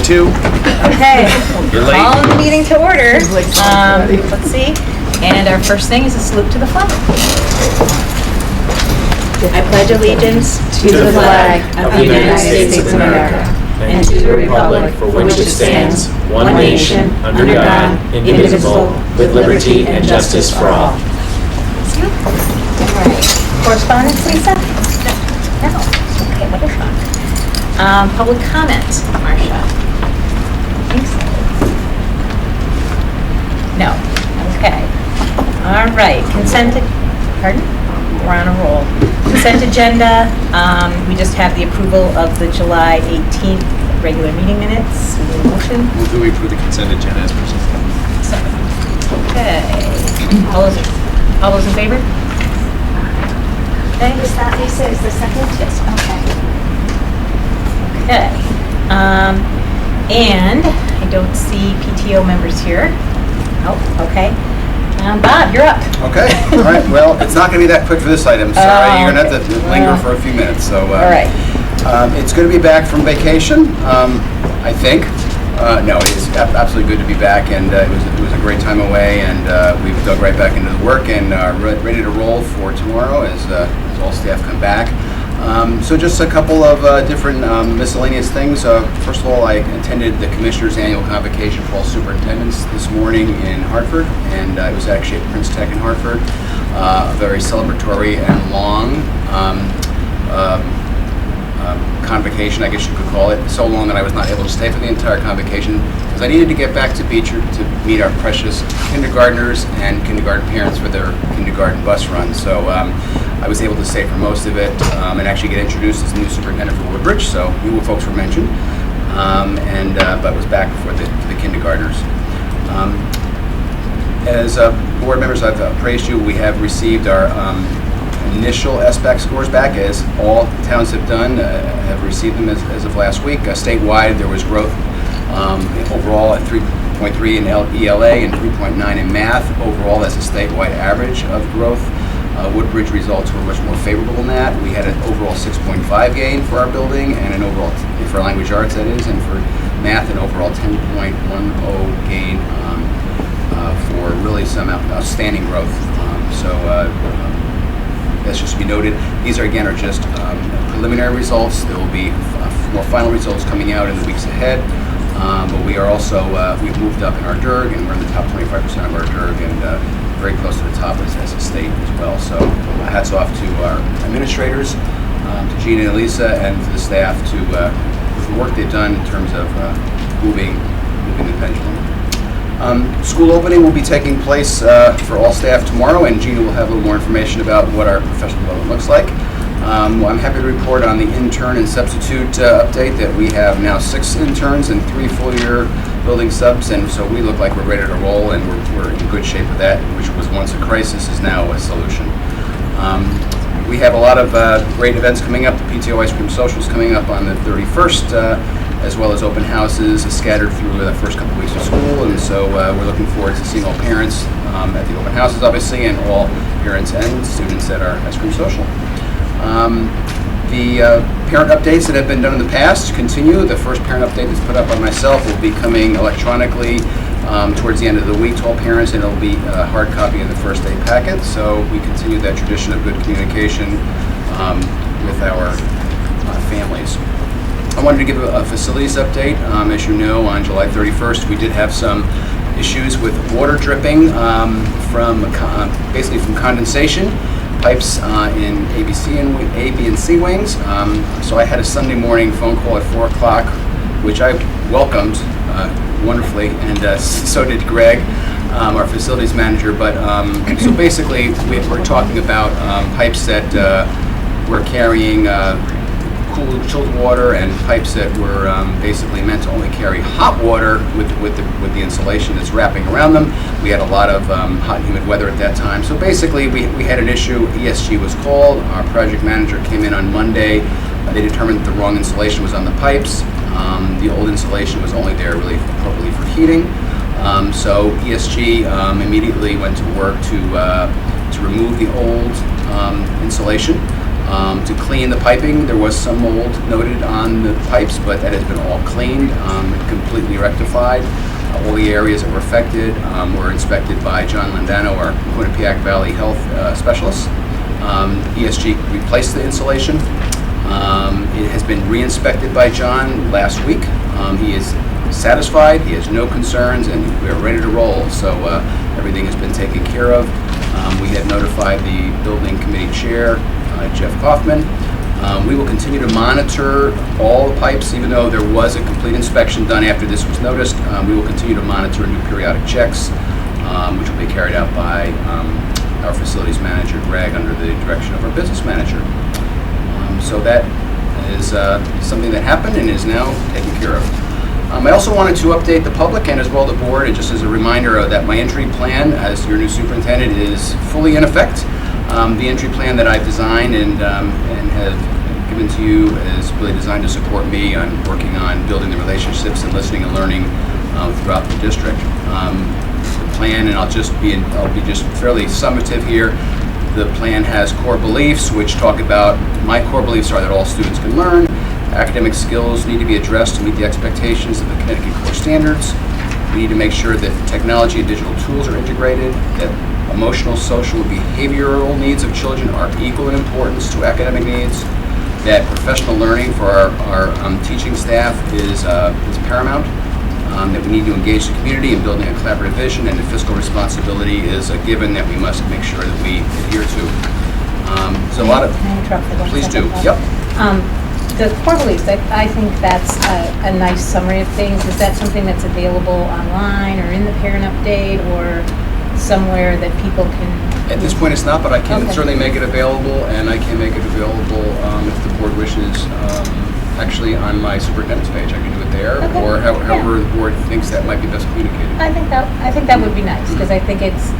2. Okay, You're late. calling the meeting to order. Let's see, and our first thing is a salute to the flag. I pledge allegiance to the flag of the United States of America and to the republic for which it stands, one nation, under God, indivisible, with liberty and justice for all. All right. Correspondence, Lisa? No. Okay, what is that? Public comment, Marcia? I think so. No. Okay. All right. Pardon? We're on a roll. Consent agenda. We just have the approval of the July 18th regular meeting minutes. We need a motion. Move that we approve the consent agenda as presented. Okay. All those in favor? Okay. Is that Lisa? Is the second? Yes. Okay. Okay. And I don't see PTO members here. Oh, okay. Bob, you're up. Okay, all right, well, it's not going to be that quick for this item, sorry, you're going to have to linger Well. for a few minutes, so. All right. It's good to be back from vacation, I think. No, it's absolutely good to be back, and it was a great time away, and we've dug right back into the work and are ready to roll for tomorrow as all staff come back. So just a couple of different miscellaneous things. First of all, I attended the Commissioner's Annual Convocation for all superintendents this morning in Hartford, and it was actually at Prince Tech in Hartford. A very celebratory and long convocation, I guess you could call it. So long that I was not able to stay for the entire convocation because I needed to get back to Beecher to meet our precious kindergartners and kindergarten parents for their kindergarten bus run. So I was able to stay for most of it and actually get introduced as the new superintendent for Woodbridge, so new folks were mentioned, but was back for the kindergartners. As board members, I've praised you. We have received our initial SBAC scores back, as all towns have done, have received them as of last week. Statewide, there was growth overall at 3.3 in ELA and 3.9 in math. Overall, that's a statewide average of growth. Woodbridge results were much more favorable than that. We had an overall 6.5 gain for our building, and an overall, for language arts that is, and for math, an overall 10.10 gain for really some outstanding growth. That's just to be noted. These are just preliminary results. There will be more final results coming out in the weeks ahead. But we are also, we've moved up in our DERG, and we're in the top 25% of our DERG, and very close to the top as a state as well. So hats off to our administrators, to Gina and Lisa, and to the staff to the work they've done in terms of moving the pendulum. School opening will be taking place for all staff tomorrow, and Gina will have a little more information about what our professional development looks like. I'm happy to report on the intern and substitute update that we have now 6 interns and 3 full-year building subs, and so we look like we're ready to roll, and we're in good shape with that, which was once a crisis is now a solution. We have a lot of great events coming up. The PTO Ice Cream Social is coming up on the 31st, as well as open houses scattered through the first couple weeks of school, and so we're looking forward to seeing all parents at the open houses, obviously, and all parents and students at our Ice Cream Social. The parent updates that have been done in the past continue. The first parent update that's put up by myself will be coming electronically towards the end of the week to all parents, and it'll be a hard copy of the first day packet. So we continue that tradition of good communication with our families. I wanted to give a facilities update. As you know, on July 31st, we did have some issues with water dripping basically from condensation pipes in A, B, and C wings. So I had a Sunday morning phone call at 4 o'clock, which I welcomed wonderfully, and so did Greg, our facilities manager. But so basically, we're talking about pipes that were carrying cool, chilled water, and pipes that were basically meant to only carry hot water with the insulation that's wrapping around them. We had a lot of hot and humid weather at that time. So basically, we had an issue. ESG was called. Our project manager came in on Monday. They determined that the wrong insulation was on the pipes. The old insulation was only there really appropriately for heating. So ESG immediately went to work to remove the old insulation. To clean the piping, there was some mold noted on the pipes, but that has been all cleaned, completely rectified. All the areas that were affected were inspected by John Landano, our Quinnipiac Valley Health Specialist. ESG replaced the insulation. It has been re-inspected by John last week. He is satisfied, he has no concerns, and we are ready to roll. So everything has been taken care of. We had notified the building committee chair, Jeff Kaufman. We will continue to monitor all the pipes, even though there was a complete inspection done after this was noticed. We will continue to monitor and do periodic checks, which will be carried out by our facilities manager, Greg, under the direction of our business manager. So that is something that happened and is now taken care of. I also wanted to update the public and as well the board, and just as a reminder that my entry plan as your new superintendent is fully in effect. The entry plan that I've designed and have given to you is really designed to support me on working on building the relationships and listening and learning throughout the district. The plan, and I'll be just fairly summative here. The plan has core beliefs, which talk about, my core beliefs are that all students can learn. Academic skills need to be addressed to meet the expectations of the Connecticut core standards. We need to make sure that technology and digital tools are integrated, that emotional, social, and behavioral needs of children are equal in importance to academic needs, that professional learning for our teaching staff is paramount, that we need to engage the community in building a collaborative vision, and that fiscal responsibility is a given that we must make sure that we adhere to. There's a lot of... Can I interrupt for 1 Please second, do. Bob? Yep. The core beliefs, I think that's a nice summary of things. Is that something that's available online or in the parent update or somewhere that people can? At this point, it's not, but I can Okay. certainly make it available, and I can make it available if the board wishes. Actually, on my superintendent's page, I can do it there, Okay. or however Yeah. the board thinks that might be best communicated. I think that would be nice because I think it's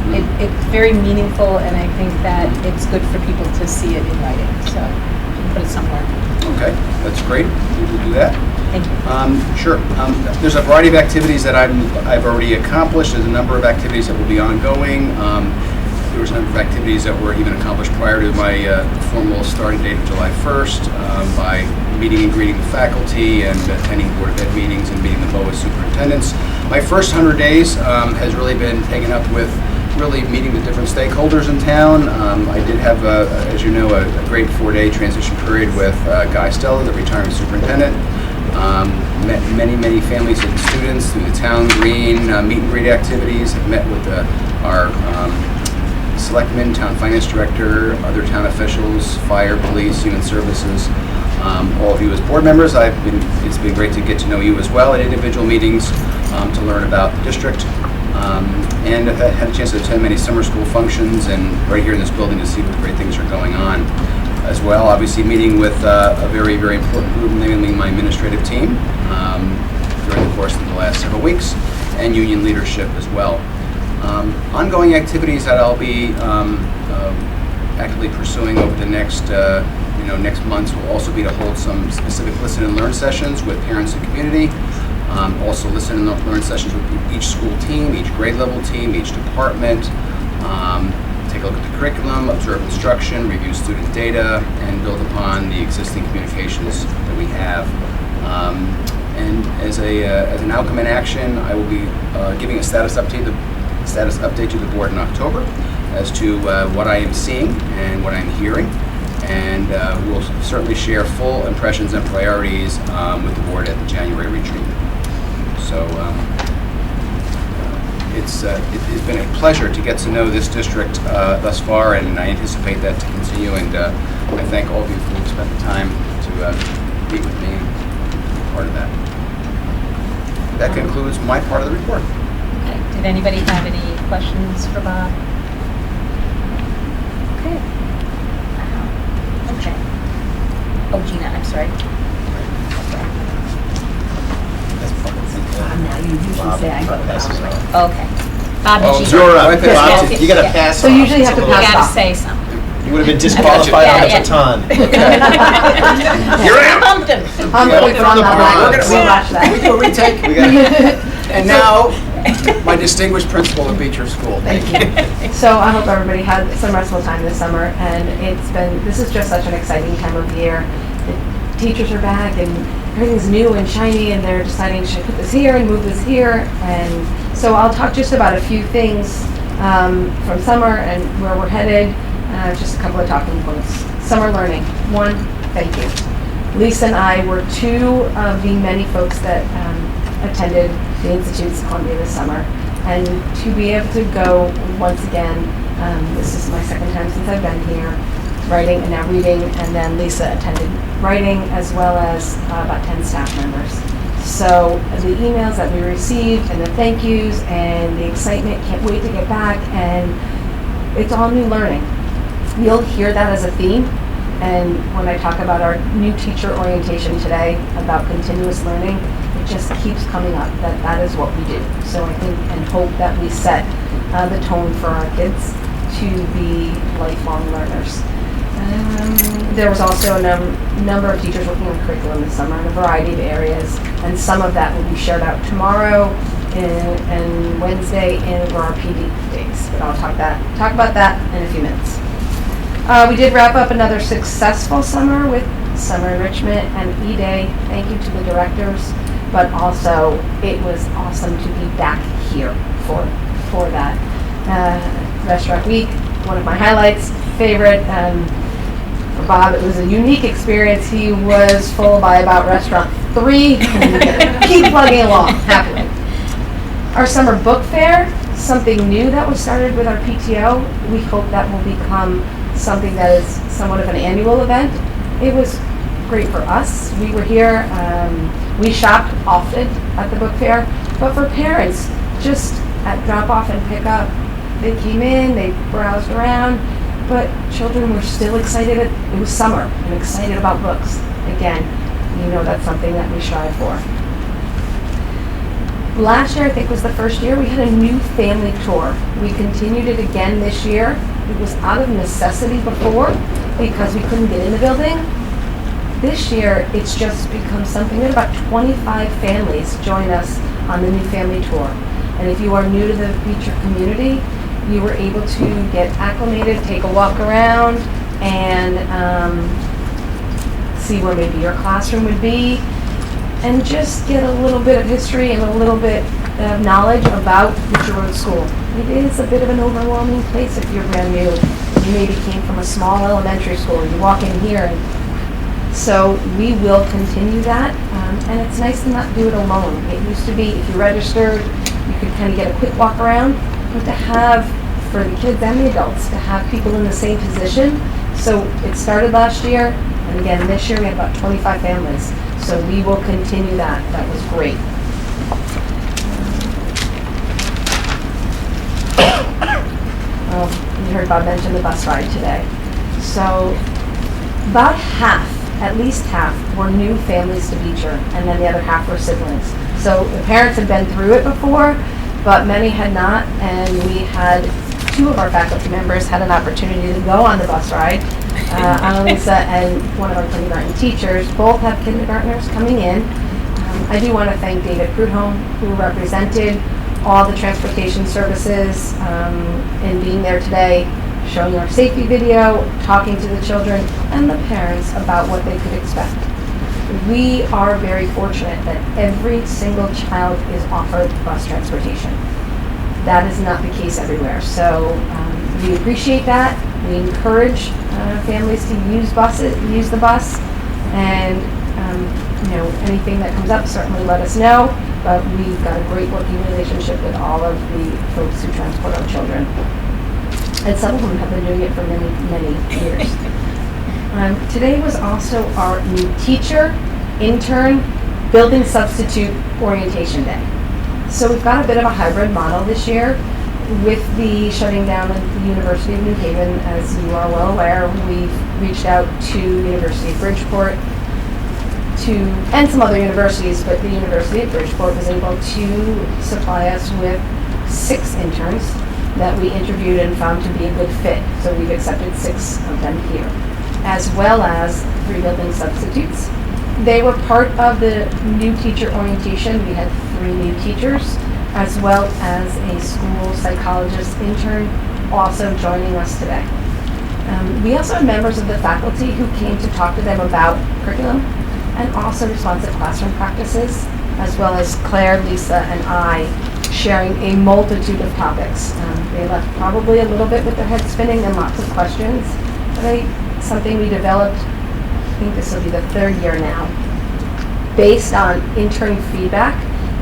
very meaningful, and I think that it's good for people to see it in writing. So you can put it somewhere. Okay, that's great. We will do that. Thank you. Sure. There's a variety of activities that I've already accomplished. There's a number of activities that will be ongoing. There was a number of activities that were even accomplished prior to my formal starting date of July 1st by meeting and greeting the faculty and attending Board of Ed meetings and meeting the BOA superintendents. My first 100 days has really been taken up with really meeting the different stakeholders in town. I did have, as you know, a great 4-day transition period with Guy Stella, the retiring superintendent. Met many families and students through the town green meet and greet activities. I've met with our selectmen, town finance director, other town officials, fire, police, human services. All of you as board members, it's been great to get to know you as well at individual meetings to learn about the district. And I've had a chance to attend many summer school functions and right here in this building to see what great things are going on as well. Obviously meeting with a very important group, namely my administrative team during the course of the last several weeks, and union leadership as well. Ongoing activities that I'll be actively pursuing over the next months will also be to hold some specific listen and learn sessions with parents and community. Also listen and learn sessions with each school team, each grade level team, each department. Take a look at the curriculum, observe instruction, review student data, and build upon the existing communications that we have. And as an outcome and action, I will be giving a status update to the board in October as to what I am seeing and what I'm hearing. And we'll certainly share full impressions and priorities with the board at the January retreat. So it's been a pleasure to get to know this district thus far, and I anticipate that to continue. And I thank all of you who spent the time to meet with me and be part of that. That concludes my part of the report. Okay. Did anybody have any questions for Bob? Okay. Okay. Oh, Gina, I'm sorry. Now you usually say I go down. Okay. Bob, Oh, did you? you're Bob, Yes, you gotta yes. pass So on. usually you have to You pass gotta off. say something. You would have been disqualified on the Yeah. baton. You're out. Bumped him. I'm Yeah, going from from the the bar. back. We'll watch We that. do a retake. And now, My distinguished principal at Beecher School. Thank you. So I hope everybody had some restful time this summer, and this is just such an exciting time of year. The teachers are back and everything's new and shiny, and they're deciding, should I put this here and move this here? And so I'll talk just about a few things from summer and where we're headed, just a couple of talking points. Summer learning. One, thank you. Lisa and I were two of the many folks that attended the Institute's Columbia this summer. And to be able to go once again, this is my second time since I've been here, writing and now reading, and then Lisa attended writing as well as about 10 staff members. So the emails that we received and the thank yous and the excitement, can't wait to get back, and it's all new learning. You'll hear that as a theme, and when I talk about our new teacher orientation today about continuous learning, it just keeps coming up that is what we do. So I think and hope that we set the tone for our kids to be lifelong learners. There was also a number of teachers working on curriculum this summer in a variety of areas, and some of that will be shared out tomorrow and Wednesday for our PD days. But I'll talk about that in a few minutes. We did wrap up another successful summer with summer enrichment and E-Day. Thank you to the directors, but also it was awesome to be back here for that. Restaurant Week, one of my highlights, favorite. For Bob, it was a unique experience. He was full by about restaurant 3. Keep plugging along, happily. Our summer book fair, something new that was started with our PTO. We hope that will become something that is somewhat of an annual event. It was great for us. We were here. We shopped often at the book fair, but for parents, just at drop off and pick up, they came in, they browsed around, but children were still excited. It was summer and excited about books. Again, that's something that we strive for. Last year, I think, was the first year we had a new family tour. We continued it again this year. It was out of necessity before because we couldn't get in the building. This year, it's just become something that about 25 families join us on the new family tour. And if you are new to the Beecher community, you were able to get acclimated, take a walk around, and see where maybe your classroom would be, and just get a little bit of history and a little bit of knowledge about Beecher Road School. It is a bit of an overwhelming place if you're brand new. You maybe came from a small elementary school. You walk in here, and so we will continue that, and it's nice to not do it alone. It used to be if you registered, you could kind of get a quick walk around, but to have, for the kids and the adults, to have people in the same position. So it started last year, and again this year we had about 25 families. So we will continue that. That was great. You heard Bob mention the bus ride today. So about half, at least half, were new families to Beecher, and then the other half were siblings. So the parents had been through it before, but many had not, and we had 2 of our faculty members had an opportunity to go on the bus ride. Annalisa and one of our kindergarten teachers both have kindergartners coming in. I do want to thank David Prudhomme, who represented all the transportation services in being there today, showing our safety video, talking to the children and the parents about what they could expect. We are very fortunate that every single child is offered bus transportation. That is not the case everywhere. So we appreciate that. We encourage families to use the bus, and anything that comes up, certainly let us know. But we've got a great working relationship with all of the folks who transport our children, and some of them have been doing it for many, many years. Today was also our new teacher, intern, building substitute orientation day. So we've got a bit of a hybrid model this year. With the shutting down of the University of New Haven, as you are well aware, we've reached out to University of Bridgeport and some other universities, but the University of Bridgeport was able to supply us with 6 interns that we interviewed and found to be a good fit. So we've accepted 6 of them here, as well as 3 building substitutes. They were part of the new teacher orientation. We had 3 new teachers, as well as a school psychologist intern also joining us today. We also had members of the faculty who came to talk to them about curriculum and also responsive classroom practices, as well as Claire, Lisa, and I sharing a multitude of topics. They left probably a little bit with their heads spinning and lots of questions, but something we developed, I think this will be the 3rd year now, based on intern feedback,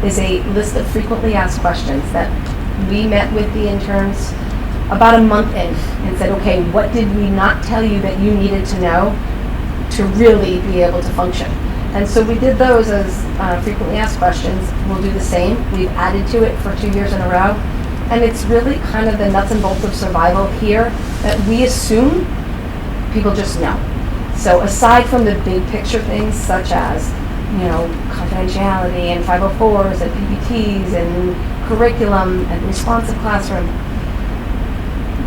is a list of frequently asked questions that we met with the interns about a month in and said, okay, what did we not tell you that you needed to know to really be able to function? And so we did those as frequently asked questions. We'll do the same. We've added to it for 2 years in a row. And it's really kind of the nuts and bolts of survival here that we assume people just know. So aside from the big picture things such as, confidentiality and 504s and PPTs and curriculum and responsive classroom,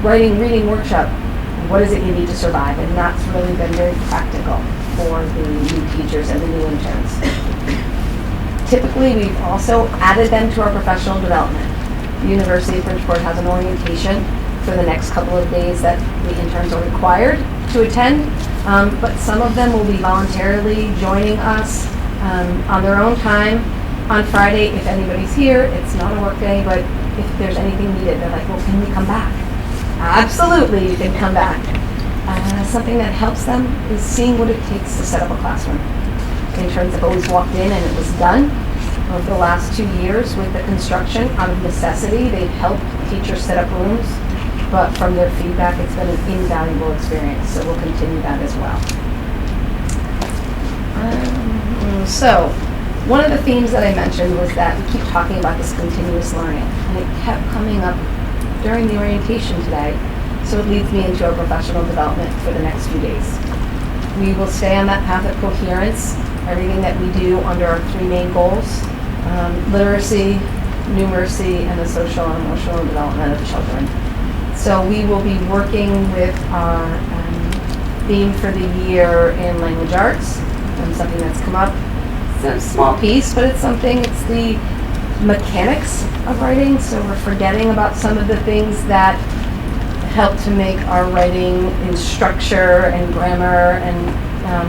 writing, reading workshop, what is it you need to survive? And that's really been very practical for the new teachers and the new interns. Typically, we've also added them to our professional development. The University of Bridgeport has an orientation for the next couple of days that the interns are required to attend, but some of them will be voluntarily joining us on their own time on Friday. If anybody's here, it's not a work day, but if there's anything needed, they're like, well, can we come back? Absolutely, you can come back. Something that helps them is seeing what it takes to set up a classroom. Interns have always walked in and it was done. Over the last 2 years with the construction, out of necessity, they've helped teachers set up rooms, but from their feedback, it's been an invaluable experience, so we'll continue that as well. So, one of the themes that I mentioned was that we keep talking about this continuous learning, and it kept coming up during the orientation today, so it leads me into our professional development for the next few days. We will stay on that path of coherence, everything that we do under our 3 main goals, literacy, numeracy, and the social and emotional development of children. So we will be working with our theme for the year in language arts, something that's come up. It's a small piece, but it's the mechanics of writing, so we're forgetting about some of the things that help to make our writing in structure and grammar, and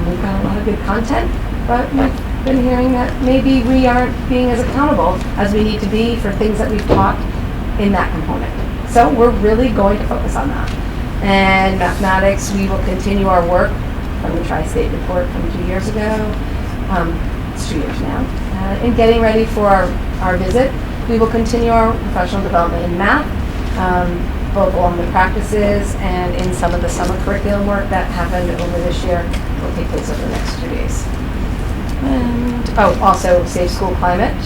we've got a lot of good content, but we've been hearing that maybe we aren't being as accountable as we need to be for things that we've taught in that component. So we're really going to focus on that. And mathematics, we will continue our work from the Tri-State report from 2 years ago. It's 2 years now. In getting ready for our visit, we will continue our professional development in math, both along the practices and in some of the summer curriculum work that happened over this year will take place over the next 2 days. And, also Safe School Climate.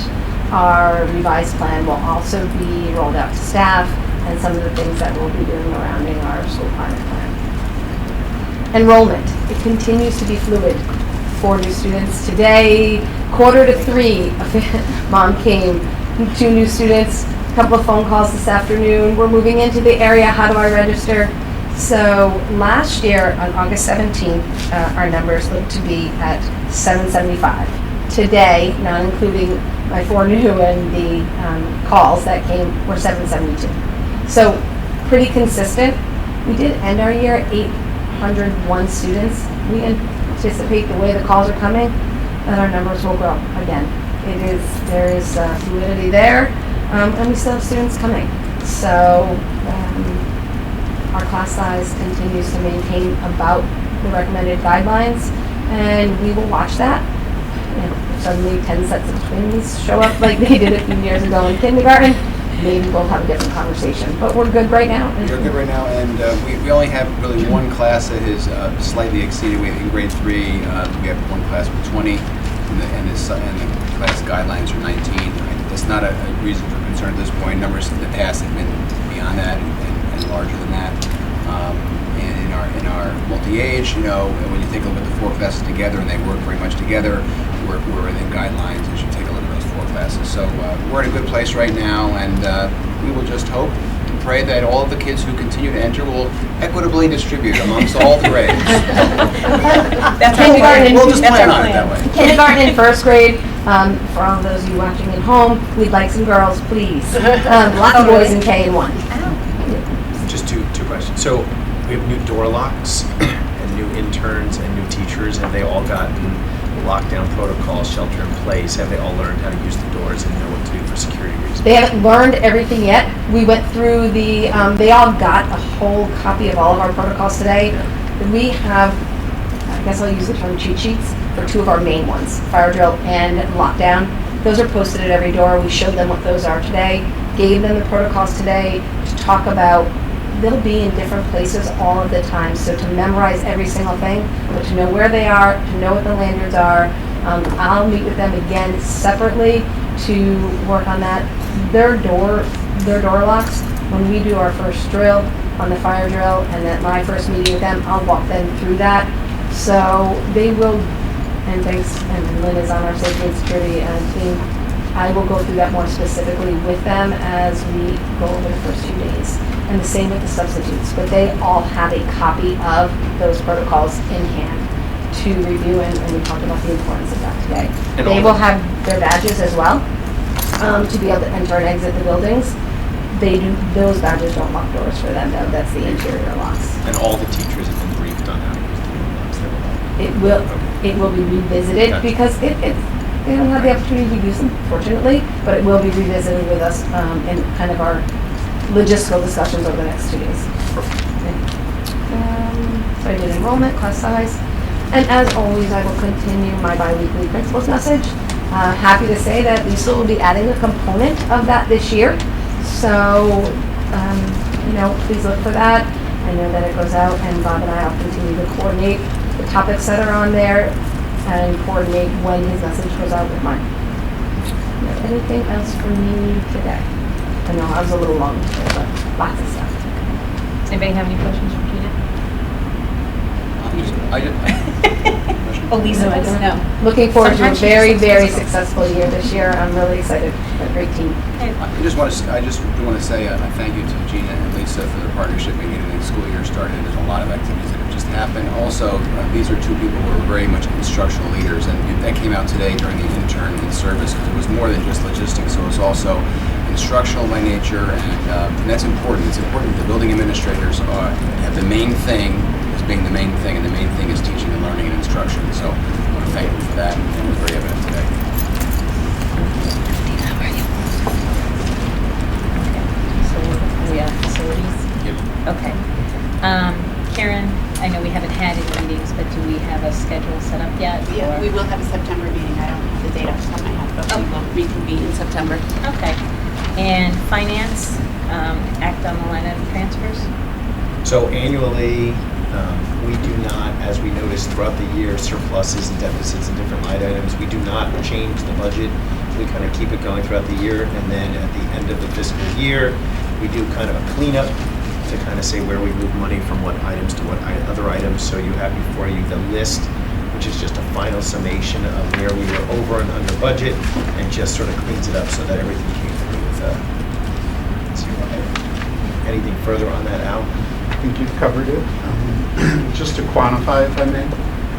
Our revised plan will also be rolled out to staff, and some of the things that we'll be doing surrounding our school climate plan. Enrollment. It continues to be fluid. 4 new students today, 2:45, Mom came. 2 new students, a couple of phone calls this afternoon. We're moving into the area. How do I register? So last year on August 17th, our numbers looked to be at 775. Today, not including my 4 new and the calls that came, were 772. So pretty consistent. We did end our year at 801 students. We anticipate the way the calls are coming that our numbers will grow again. There is fluidity there, and we still have students coming. So our class size continues to maintain about the recommended guidelines, and we will watch that. If suddenly 10 sets of twins show up like they did a few years ago in kindergarten, maybe we'll have a different conversation. But we're good right now. We're good right now, and we only have really one class that is slightly exceeded. In grade 3, we have one class with 20, and the class guidelines are 19. It's not a reason for concern at this point. Numbers in the past have been beyond that and larger than that. And in our multi-age, when you take a look at the 4 classes together, and they work very much together, we're within guidelines as you take a look at those 4 classes. So we're in a good place right now, and we will just hope and pray that all of the kids who continue to enter will equitably distribute amongst all the grades. That's our plan. We'll just plan on it that way. Kindergarten and 1st grade, For all of those of you watching at home, we'd like some girls, please. Lots of boys in K and 1. Just two questions. So we have new door locks and new interns and new teachers. Have they all gotten lockdown protocols, shelter in place? Have they all learned how to use the doors and know what to do for security reasons? They haven't learned everything yet. We went through they all got a whole copy of all of our protocols today. We have, I guess I'll use the term cheat sheets for 2 of our main ones, fire drill and lockdown. Those are posted at every door. We showed them what those are today, gave them the protocols today to talk about. They'll be in different places all of the time, so to memorize every single thing, but to know where they are, to know what the lanyards are. I'll meet with them again separately to work on that. Their door locks, when we do our first drill on the fire drill, and then my first meeting with them, I'll walk them through that. So they will, and thanks, and Lynn is on our safety and security team, I will go through that more specifically with them as we go over the first few days. And the same with the substitutes, but they all have a copy of those protocols in hand to review, and we talked about the importance of that today. And They all will the- have their badges as well to be able to enter and exit the buildings. Those badges don't lock doors for them though, that's the interior locks. And all the teachers have been briefed on how to use the door locks. It will be revisited Gotcha. because they don't have the opportunity to use them, fortunately, but it will be revisited with us in kind of our logistical discussions over the next 2 days. So I did enrollment, class size, and as always, I will continue my bi-weekly principals message. Happy to say that Lisa will be adding a component of that this year. So, please look for that. I know that it goes out, and Bob and I will continue to coordinate the topics that are on there and coordinate when his message goes out with mine. Anything else for me today? I know I was a little long today, but lots of stuff. Does anybody have any questions for Gina? Oh, Lisa does? No. Looking forward to a Sometimes she very, just very looks successful year this year. I'm really excited. Got a great team. I just do want to say a thank you to Gina and Lisa for their partnership in getting the school year started. There's a lot of activities that have just happened. Also, these are 2 people who are very much instructional leaders, and that came out today during the intern in service because it was more than just logistics. So it was also instructional by nature, and that's important. It's important that the building administrators have the main thing as being the main thing, and the main thing is teaching and learning and instruction. So I want to thank you for that, and it was very evident today. So we have facilities? Yep. Okay. Karen, I know we haven't had any meetings, but do we have a schedule set up yet? Yeah, or- we will have a September meeting. I don't have the date off the top of my head, but we will reconvene in September. Okay. And finance, act on the line item transfers? So annually, we do not, as we notice throughout the year, surpluses and deficits and different line items, we do not change the budget. We kind of keep it going throughout the year, and then at the end of the fiscal year, we do kind of a cleanup to kind of say where we move money from what items to what other items. So you have before you the list, which is just a final summation of where we were over and under budget, and just sort of cleans it up so that everything came through with zero. Anything further on that, Al? I think you've covered it. Just to quantify, if I may.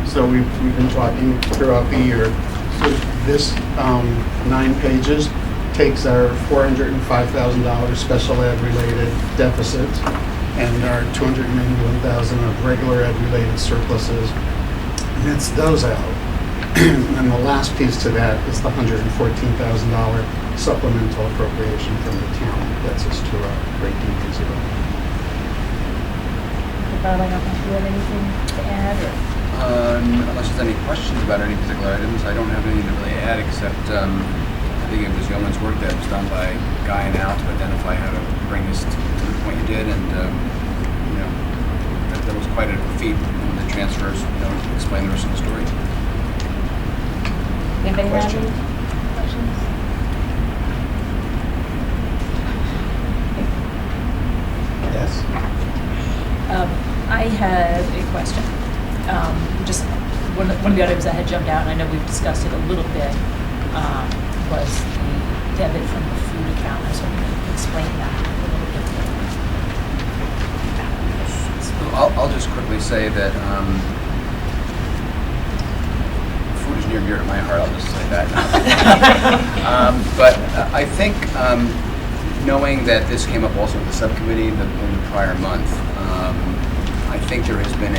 So we've been talking throughout the year. So this 9 pages takes our $405,000 special ed related deficits and our $291,000 of regular ed related surpluses. Nets those out. And the last piece to that is the $114,000 supplemental appropriation from the town. Gets us to a great deal zero. Bob, I don't know if you have anything to add, or? Unless there's any questions about any particular items, I don't have anything to really add except I think it was yeoman's work that was done by Guy and Al to identify how to bring this to the point you did, and that was quite a feat. And the transfers explain the rest of the story. Anybody have Question? any questions? Yes? I had a question. Just one of the items that had jumped out, and I know we've discussed it a little bit, was the debit from the food account. I was hoping you could explain that a little bit. So I'll just quickly say that food is near and dear to my heart, I'll just say that. But I think, knowing that this came up also with the subcommittee in the prior month, I think there's been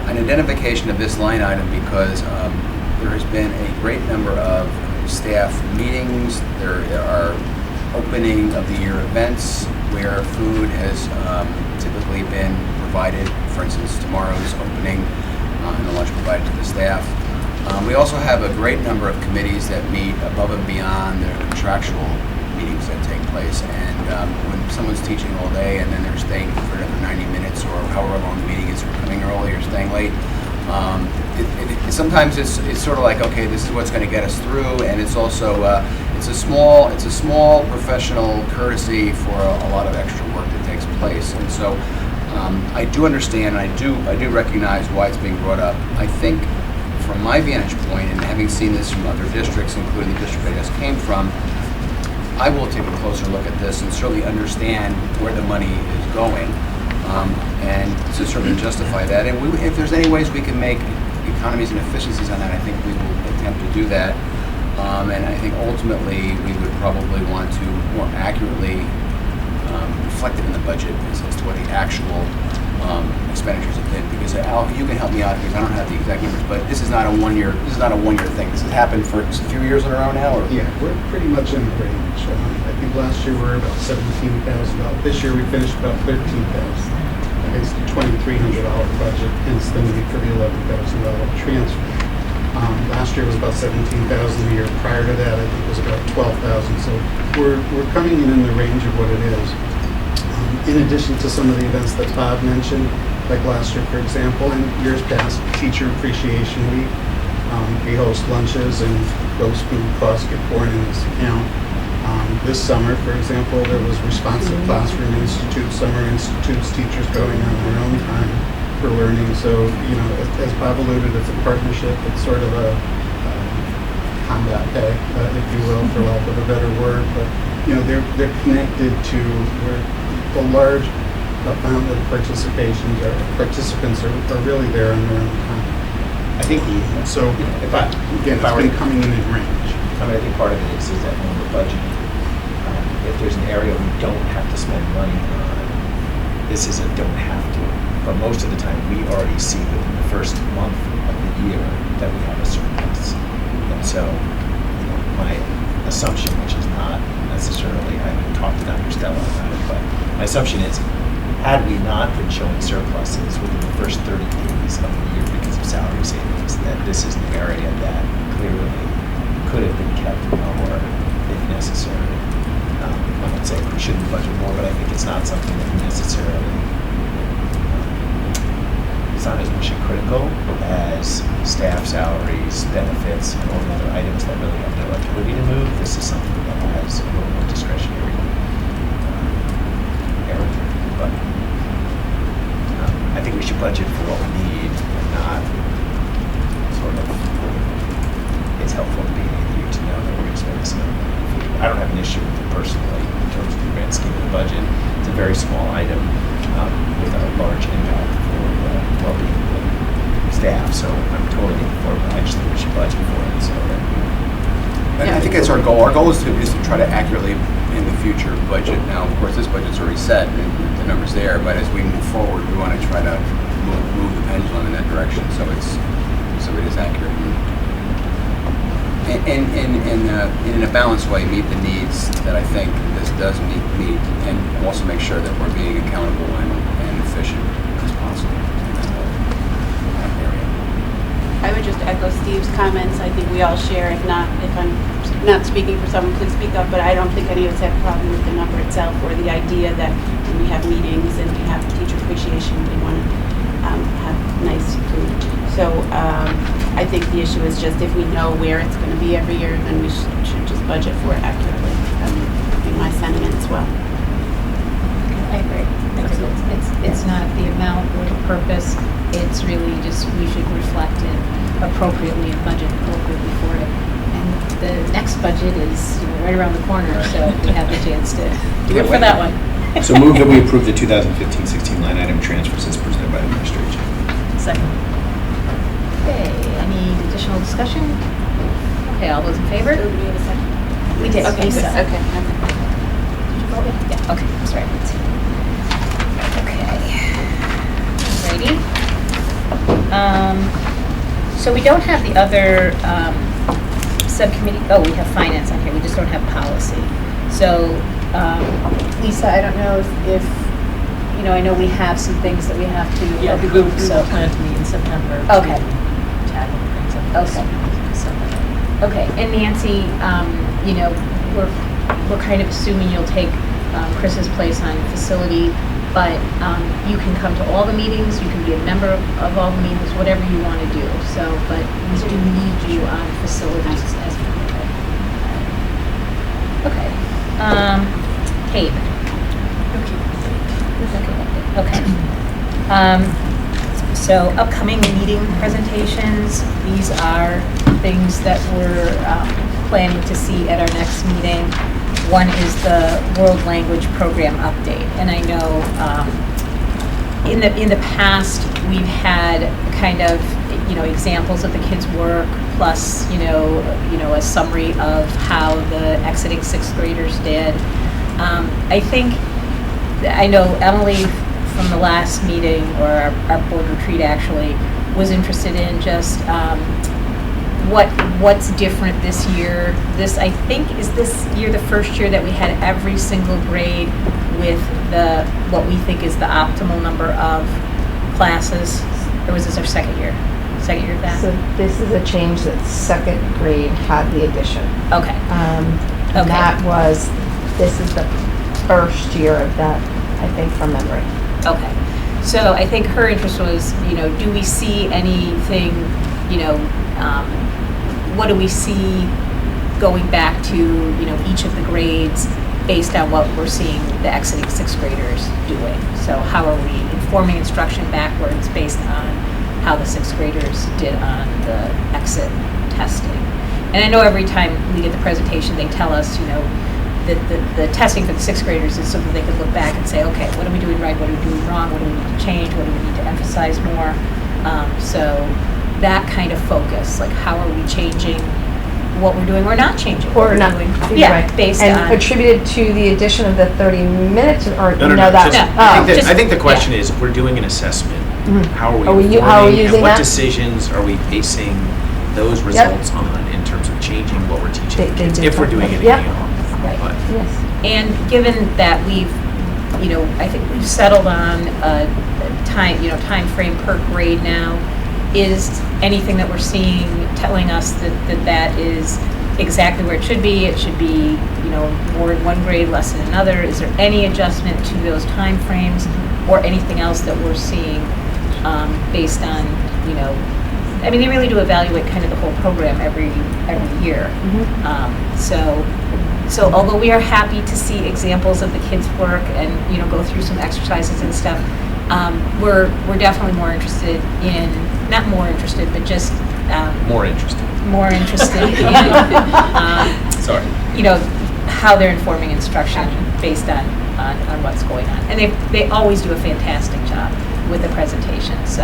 an identification of this line item because there has been a great number of staff meetings. There are opening of the year events where food has typically been provided. For instance, tomorrow's opening and the lunch provided to the staff. We also have a great number of committees that meet above and beyond their contractual meetings that take place. And when someone's teaching all day and then they're staying for another 90 minutes or however long the meeting is, we're coming early or staying late, sometimes it's sort of like, okay, this is what's going to get us through, and it's also it's a small professional courtesy for a lot of extra work that takes place. And so I do understand, and I do recognize why it's being brought up. I think from my vantage point, and having seen this from other districts, including the district I just came from, I will take a closer look at this and certainly understand where the money is going, and to sort of justify that. And if there's any ways we can make economies and efficiencies on that, I think we will attempt to do that. And I think ultimately we would probably want to more accurately reflect it in the budget as to what the actual expenditures have been. Because Al, you can help me out because I don't have the exact numbers, but this is not a one-year thing. This has happened for a few years in a row now. Or? Yeah, we're pretty much in the range. I think last year we were about $17,000. This year we finished about $13,000 against the $2,300 budget, hence the need for the $11,000 transfer. Last year was about $17,000. The year prior to that, I think it was about $12,000. So we're coming in the range of what it is. In addition to some of the events that Bob mentioned, like last year, for example, and years past, Teacher Appreciation Week, we host lunches and those food costs get poured in this account. This summer, for example, there was Responsive Classroom Institute, Summer Institutes, teachers going on their own time for learning. So, as Bob alluded, it's a partnership. It's sort of a combat pay, if you will, for lack of a better word. But, they're connected to where a large amount of participants are really there on their own time. I think So, if I again, it's been coming in range. I mean, I think part of it is that when we're budgeting, if there's an area we don't have to spend money on, this is a don't have to. But most of the time, we already see within the first month of the year that we have a surplus. And so, my assumption, which is not necessarily, I haven't talked to Dr. Stella about it, but my assumption is, had we not been showing surpluses within the first 30 days of the year because of salary savings, that this is an area that clearly could have been kept lower if necessary. I'm not saying we shouldn't budget more, but I think it's not something that necessarily, it's not as mission critical as staff salaries, benefits, and all the other items that really have no ability to move. This is something that has a little more discretionary area. But I think we should budget for what we need and not sort of, it's helpful to be you to know that we're going to spend this amount of money. I don't have an issue with it personally in terms of the grand scheme of the budget. It's a very small item with a large impact for the well-being of the staff. So I'm totally in for it. I just think we should budget for it. So And I think that's our goal. Our goal is to try to accurately in the future budget. Now, of course, this budget's already set and the number's there, but as we move forward, we want to try to move the pendulum in that direction so it is accurate. And in a balanced way, meet the needs that I think this does meet, and also make sure that we're being accountable and efficient as possible in that area. I would just echo Steve's comments. I think we all share, if I'm not speaking for someone, please speak up, but I don't think any of us have a problem with the number itself or the idea that when we have meetings and we have teacher appreciation, we want to have nice food. So I think the issue is just if we know where it's going to be every year, then we should just budget for it accurately. That would be my sentiment as well. I agree. It's not the amount or the purpose. It's really just we should reflect it appropriately and budget appropriately for it. And the next budget is right around the corner, so we have the chance to do it for that one. So move that we approve the 2015-16 line item transfers as presented by the administration. Second. Okay, any additional discussion? Okay, all those in favor? Do we have a second? We did. Okay, Lisa. good. Okay. Yeah, okay, sorry. Okay. Alrighty. So we don't have the other subcommittee, oh, we have finance on here, we just don't have policy. So, Lisa, I don't know if, you know, I know we have some things that we have to Yeah, we approve, will so. plan to meet in September. Okay. To tackle things like this. Okay. So, Okay, and Nancy, you know, we're kind of assuming you'll take Chris's place on facility, but you can come to all the meetings, you can be a member of all the meetings, whatever you want to do. So, but we do need you on facilities as a member. Okay. Kate. Okay. So upcoming meeting presentations, these are things that we're planning to see at our next meeting. One is the World Language Program update, and I know in the past we've had kind of, you know, examples of the kids' work plus you know a summary of how the exiting sixth graders did. I know Emily from the last meeting, or our board retreat actually, was interested in just what's different this year. This, I think, is this year the first year that we had every single grade with what we think is the optimal number of classes. Or was this our second year? Second year of that? So this is a change that second grade had the addition. Okay. And Okay. this is the first year of that, I think, from memory. Okay. So I think her interest was, you know, do we see anything, you know, what do we see going back to, you know, each of the grades based on what we're seeing the exiting sixth graders doing? So how are we informing instruction backwards based on how the sixth graders did on the exit testing? And I know every time we get the presentation, they tell us, you know, the testing for the sixth graders is so that they could look back and say, okay, what are we doing right, what are we doing wrong, what do we need to change, what do we need to emphasize more? So that kind of focus, like how are we changing what we're doing or not changing what Or we're not, doing? either Yeah, way. based And on. attributed to the addition of the 30 minutes, or No, that's. just- No, I just- think the question yeah. is, if we're doing an assessment, Mhm. how are we How are informing, we using and what that? decisions are we basing those results on in terms of changing what we're teaching the They kids, did if we're something. doing anything Yep. at all? Right. But Yes. And given that we've, you know, I think we've settled on a time frame per grade now, is anything that we're seeing telling us that is exactly where it should be? It should be, you know, more in one grade, less in another. Is there any adjustment to those time frames, or anything else that we're seeing based on, you know, I mean, they really do evaluate kind of the whole program every year. So although we are happy to see examples of the kids' work and, you know, go through some exercises and stuff, we're definitely more interested in, not more interested, but just more interesting. more interested in, Sorry. you know, how they're informing instruction based on what's going on. And they always do a fantastic job with the presentation. So,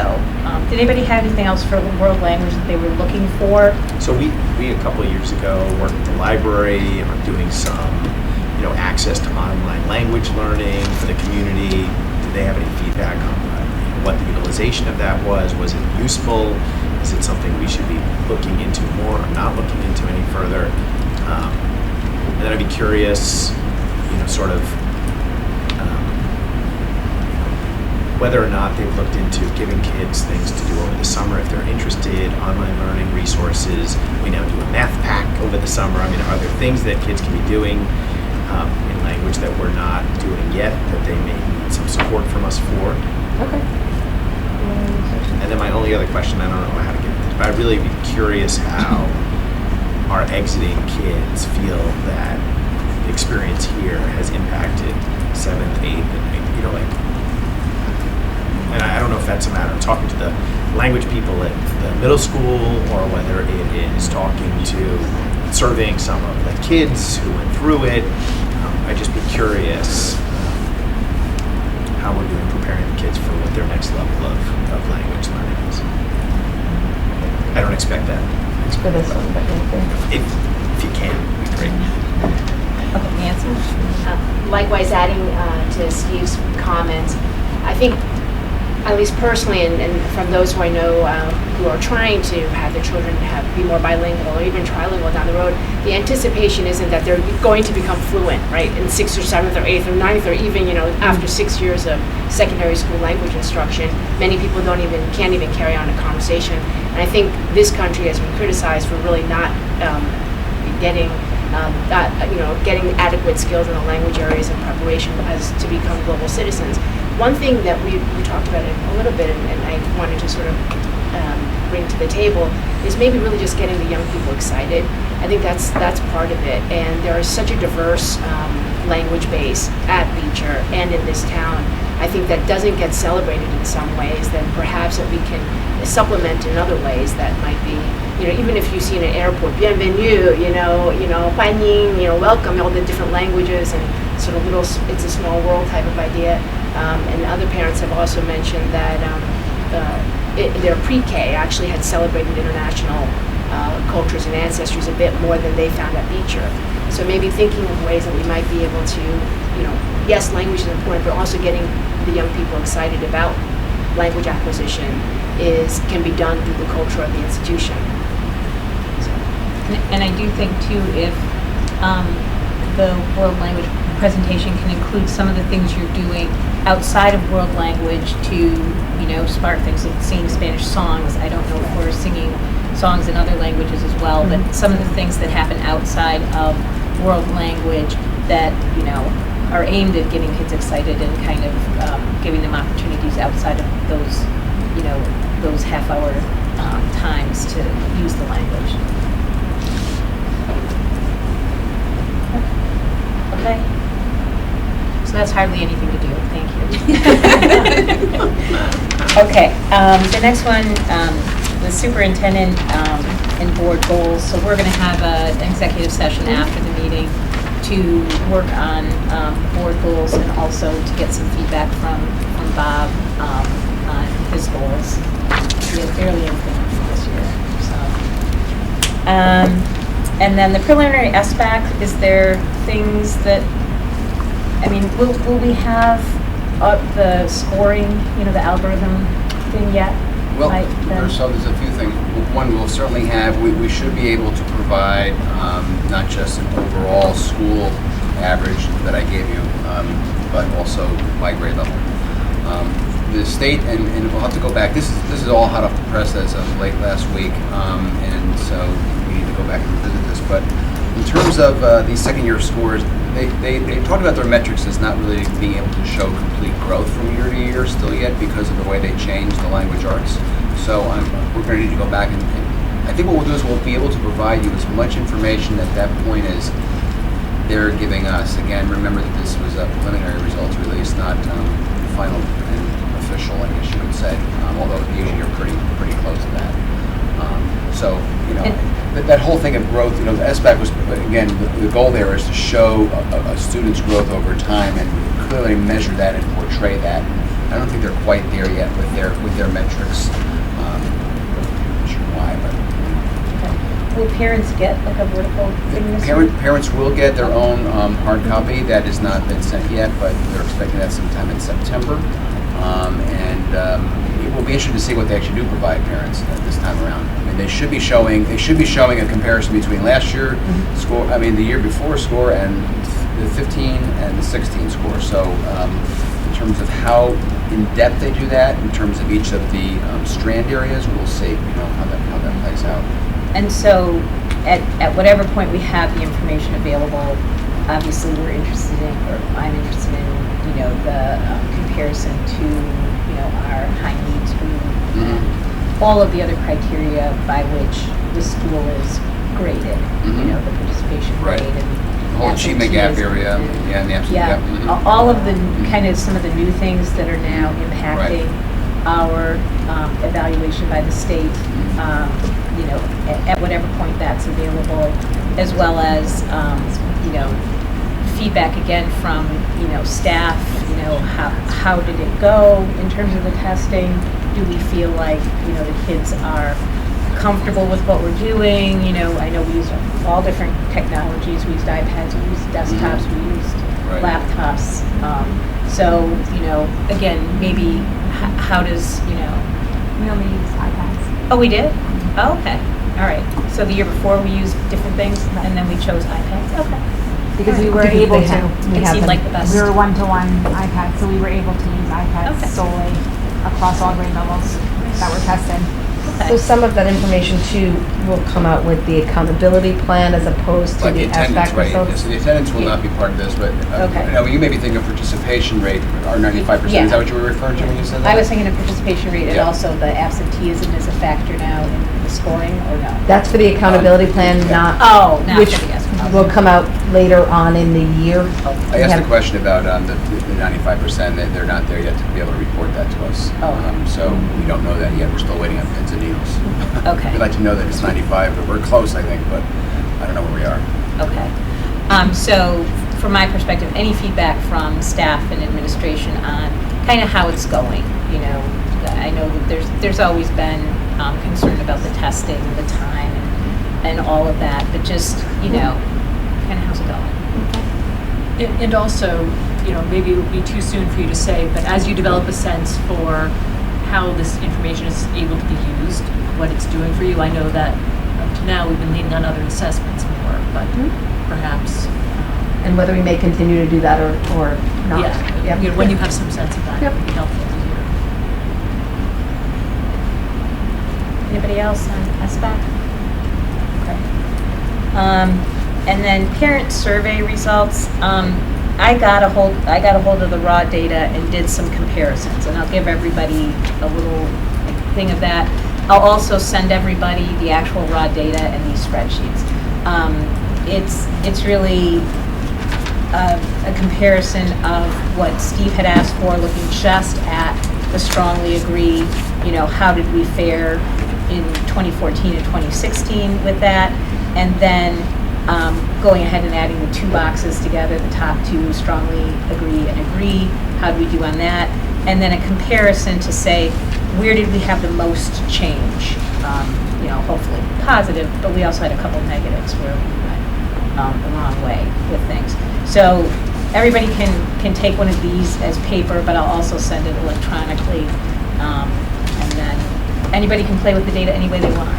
did anybody have anything else for world language that they were looking for? So we a couple of years ago worked with the library on doing some, you know, access to online language learning for the community. Did they have any feedback on what the utilization of that was? Was it useful? Is it something we should be looking into more or not looking into any further? And then I'd be curious, you know, sort of whether or not they've looked into giving kids things to do over the summer if they're interested, online learning resources. We now do a math pack over the summer. I mean, are there things that kids can be doing in language that we're not doing yet that they may need some support from us for? Okay. And then my only other question, I don't know how to get this, but I'd really be curious how our exiting kids feel that the experience here has impacted 7th, 8th, and 9th, you know, like, and I don't know if that's a matter of talking to the language people at the middle school or whether it is talking to, surveying some of the kids who went through it. I'd just be curious how we're doing preparing the kids for what their next level of language learning is. I don't expect that. For this one, but If you can, it'd be great. Okay, Nancy? Likewise, adding to Steve's comments, I think, at least personally, and from those who I know who are trying to have their children be more bilingual or even trilingual down the road, the anticipation isn't that they're going to become fluent, right, in 6th or 7th or 8th or 9th or even, after 6 years of secondary school language instruction. Many people can't even carry on a conversation. And I think this country has been criticized for really not getting adequate skills in the language areas in preparation as to become global citizens. One thing that we talked about it a little bit, and I wanted to sort of bring to the table, is maybe really just getting the young people excited. I think that's part of it. And there is such a diverse language base at Beecher and in this town. I think that doesn't get celebrated in some ways, that perhaps that we can supplement in other ways that might be, even if you see in an airport, bienvenue,欢迎, welcome, all the different languages and sort of it's a small world type of idea. And other parents have also mentioned that their pre-K actually had celebrated international cultures and ancestries a bit more than they found at Beecher. So maybe thinking of ways that we might be able to, yes, language is important, but also getting the young people excited about language acquisition can be done through the culture of the institution. And I do think too, if the world language presentation can include some of the things you're doing outside of world language to, spark things like singing Spanish songs. I don't know if we're singing songs in other languages as well, but some of the things that happen outside of world language that, are aimed at getting kids excited and kind of giving them opportunities outside of those, those half-hour times to use the language. Okay. So that's hardly anything to do. Thank you. Okay. The next one, the superintendent and board goals. So we're going to have an executive session after the meeting to work on board goals and also to get some feedback from Bob on his goals. He had barely anything for this year. So. And then the preliminary SBAC, is there things that, will we have the scoring, the algorithm thing yet? Well, there's a few things. One, we'll certainly have, we should be able to provide not just an overall school average that I gave you, but also by grade level. The state, and we'll have to go back, this is all hot off the press as of late last week, and so we need to go back and revisit this. But in terms of these second-year scores, they talked about their metrics as not really being able to show complete growth from year to year still yet because of the way they changed the language arts. So we're going to need to go back and I think what we'll do is we'll be able to provide you as much information at that point as they're giving us. Again, remember that this was a preliminary results release, not final and official, I guess you would say, although usually you're pretty close to that. So, that whole thing of growth, the SBAC was, again, the goal there is to show a student's growth over time and clearly measure that and portray that. I don't think they're quite there yet with their metrics. I'm not sure why, but. Okay. Will parents get like a vertical thing this week? Parents will get their own hard copy. That has not been sent yet, but they're expecting that sometime in September. It will be interesting to see what they actually do provide parents this time around. They should be showing a comparison between last year score, the year before score, and the 15 and the 16 score. So in terms of how in depth they do that, in terms of each of the strand areas, we'll see how that plays out. And so at whatever point we have the information available, obviously we're interested in, or I'm interested in, the comparison to our high needs group and all of the other criteria by which the school is graded, the participation grade and the whole achievement gap area, and the absolute gap. All of the kind of some of the new things that are now impacting our evaluation by the state, at whatever point that's available, as well as, feedback again from, staff, how did it go in terms of the testing? Do we feel like, the kids are comfortable with what we're doing? I know we use all different technologies. We used iPads, we used desktops, we used Right. laptops. So, again, maybe how does, We only use iPads. Oh, we did? Oh, okay. All right. So the year before, we used different things, and then we chose iPads? Okay. Because we were Because able they to. have- we It have seemed them. like the best. We were one-to-one iPads, so we were able to use iPads Okay. solely across all grade levels that were tested. So some of that information too will come out with the accountability plan as opposed to Like the the attendance, SBAC right? results? So the attendance will not be part of this, but, Okay. you may be thinking of participation rate, our 95%. Yeah. Is that what you were referring to when you said that? I was thinking of participation rate and Yeah. also the absenteeism is a factor now in the scoring, or no? That's for the accountability plan, Yeah. not, Oh, not which for the SBAC. will come out later on in the year. I asked have- a question about the 95%, that they're not there yet to be able to report that to us. Oh. So we don't know that yet, we're still waiting on pins and needles. Okay. We'd like to know that it's 95, but we're close, I think, but I don't know where we are. Okay. So from my perspective, any feedback from staff and administration on kind of how it's going? I know that there's always been concern about the testing, the time, and all of that, but just, kind of how's it going? And also, maybe it would be too soon for you to say, but as you develop a sense for how this information is able to be used, what it's doing for you, I know that up to now we've been leaning on other assessments more, but perhaps, And whether we may continue to do that or not. yeah, Yep. when you have some sense of that, it Yep. would be helpful to hear. Anybody else on SBAC? Okay. And then parent survey results. I got a hold of the raw data and did some comparisons, and I'll give everybody a little thing of that. I'll also send everybody the actual raw data and these spreadsheets. It's really a comparison of what Steve had asked for, looking just at the strongly agree, how did we fare in 2014 and 2016 with that, and then going ahead and adding the two boxes together, the top two, strongly agree and agree, how do we do on that, and then a comparison to say, where did we have the most change? Hopefully positive, but we also had a couple negatives where we went the wrong way with things. So everybody can take one of these as paper, but I'll also send it electronically, and then anybody can play with the data any way they want.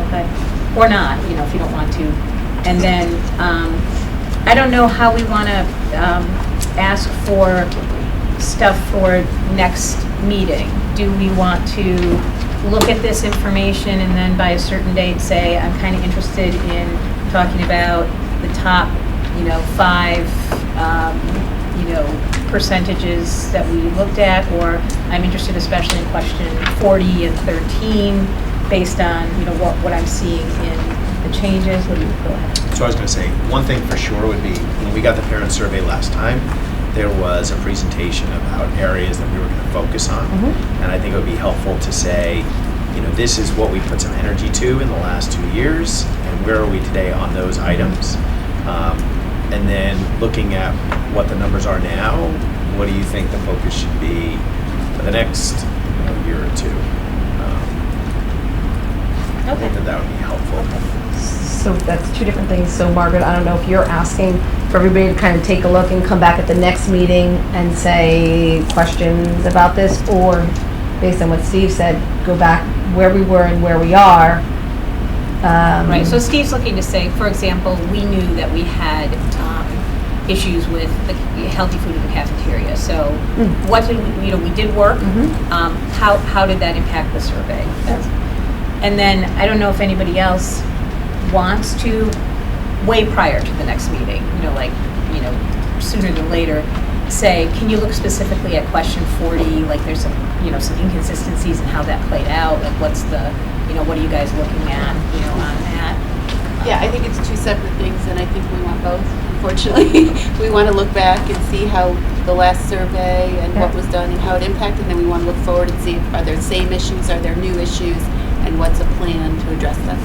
Okay, or not, if you don't want to. And then I don't know how we want to ask for stuff for next meeting. Do we want to look at this information and then by a certain date say, I'm kind of interested in talking about the top, 5, percentages that we looked at, or I'm interested especially in question 40 and 13 based on, what I'm seeing in the changes. What do you go ahead? So I was going to say, one thing for sure would be, when we got the parent survey last time, there was a presentation about areas that we were going to focus on. And I think it would be helpful to say, this is what we put some energy to in the last 2 years, and where are we today on those items? And then looking at what the numbers are now, what do you think the focus should be for the next year or two? I think that would be helpful. So that's two different things. So Margaret, I don't know if you're asking for everybody to kind of take a look and come back at the next meeting and say questions about this, or based on what Steve said, go back where we were and where we are. Right, so Steve's looking to say, for example, we knew that we had issues with the healthy food in the cafeteria. So what did we did work. How did that impact the survey? And then I don't know if anybody else wants to, way prior to the next meeting, sooner than later, say, can you look specifically at question 40? Like there's some, some inconsistencies in how that played out. Like what's the, what are you guys looking at, on that? Yeah, I think it's two separate things, and I think we want both, unfortunately. We want to look back and see how the last survey and what was done and how it impacted, and then we want to look forward and see, are there the same issues, are there new issues, and what's a plan to address them.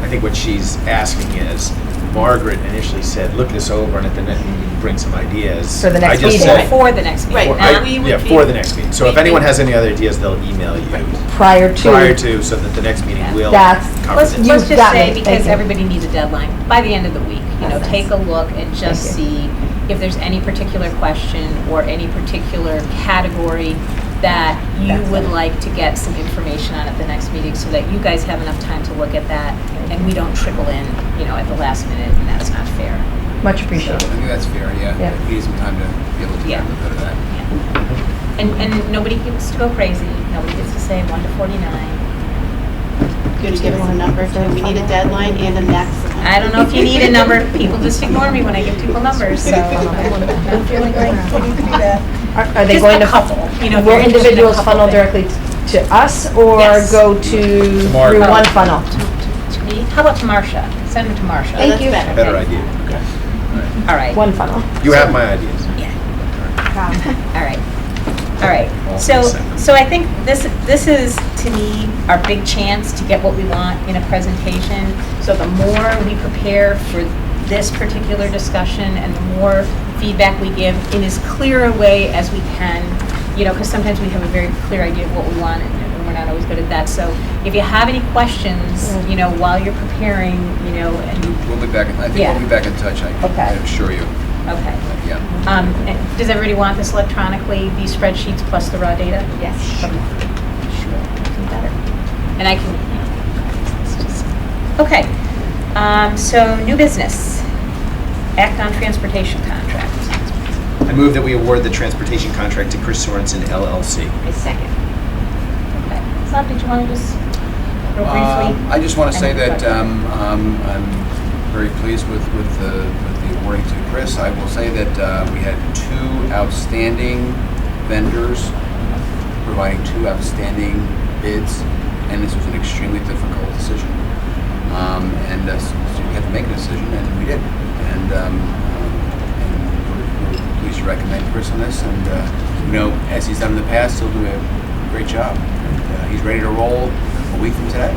I think what she's asking is, Margaret initially said, look this over and at the next meeting bring some ideas. For the next I just meeting. said- For the next meeting. Right, not- we would Yeah, be- for the next meeting. So if we anyone think- has any other ideas, they'll email you Prior to. prior to, so that the next meeting will That's- cover Let's, this. let's You've just got say, it. because Thank you. everybody needs a deadline, by the end of the week, take a look and just Thank see if there's any particular question or any particular category that you would like to get some information on at the next meeting, so that you guys have enough time to look at that, and we don't trickle in, at the last minute, and that's not fair. Much I appreciated. think that's fair, yeah. Yeah. We need some time to be able to Yeah. get a little bit of that. And nobody gets to go crazy, nobody gets to say 1 to 49. You're going to give us a number too. We need a deadline and a maximum. I don't know if you need a number, people just ignore me when I give people numbers, so I'm feeling like we need to do that. Are they Just going a to? couple, if you're Will interested in a individuals couple funnel things. directly to us or Yes. go to, Mark. through one funnel? To me, how about to Marcia? Send them to Marcia. Oh, Thank that's you. better. Better idea. Okay. All right. One funnel. You have my ideas. All right. All right. All So, consent. so I think this is, to me, our big chance to get what we want in a presentation. So the more we prepare for this particular discussion and the more feedback we give in as clear a way as we can, because sometimes we have a very clear idea of what we want and we're not always good at that. So if you have any questions, while you're preparing, and, We'll be back, I think Yeah. we'll be back in touch, I assure you. okay. Yeah. And does everybody want this electronically, these spreadsheets plus the raw data? Yes. Sure. Even better. And I can, it's just, okay. So new business, act on transportation contract. I move that we award the transportation contract to Chris Sorensen LLC. A second. Okay. Bob, did you want to just real briefly? I just want to say Any that questions? I'm very pleased with the awarding to Chris. I will say that we had 2 outstanding vendors providing 2 outstanding bids, and this was an extremely difficult decision. So we had to make a decision, and we did. And we're pleased to recommend Chris on this. And as he's done in the past, he'll do a great job. And he's ready to roll a week from today.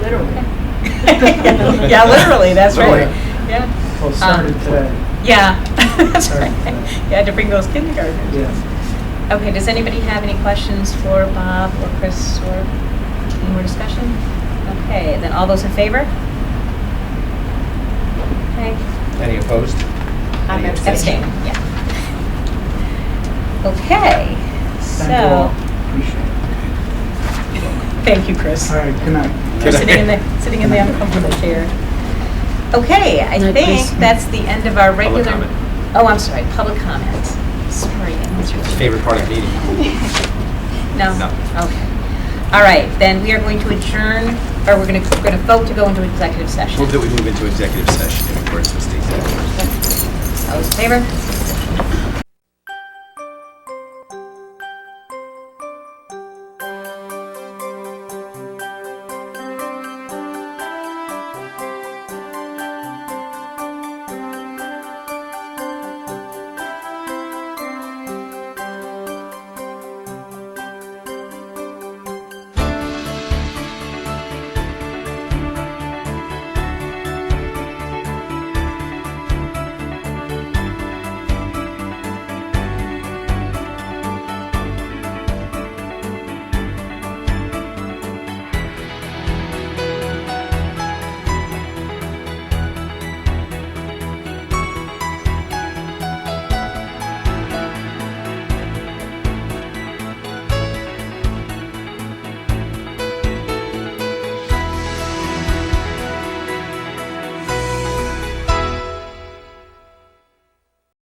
Literally. Yeah, literally, that's right. Literally. Yeah. Well, started today. Yeah, that's Sorry. right. You had to bring those kindergartners. Yeah. Okay, does anybody have any questions for Bob or Chris or any more discussion? Okay, then all those in favor? Okay. Any opposed? I'm Any Abstain, abstention? yeah. Okay, Thank you all. so, Appreciate it. thank you, Chris. All right, good night. For sitting in the uncomfortable chair. Okay, I think that's the end of our regular. comment. Oh, I'm sorry, public comment. Sorry, I missed your Favorite part of the meeting? No? No. Okay. All right, then we are going to adjourn, or we're going to vote to go into executive session. Move that we move into executive session in accordance with state statute. All those in favor?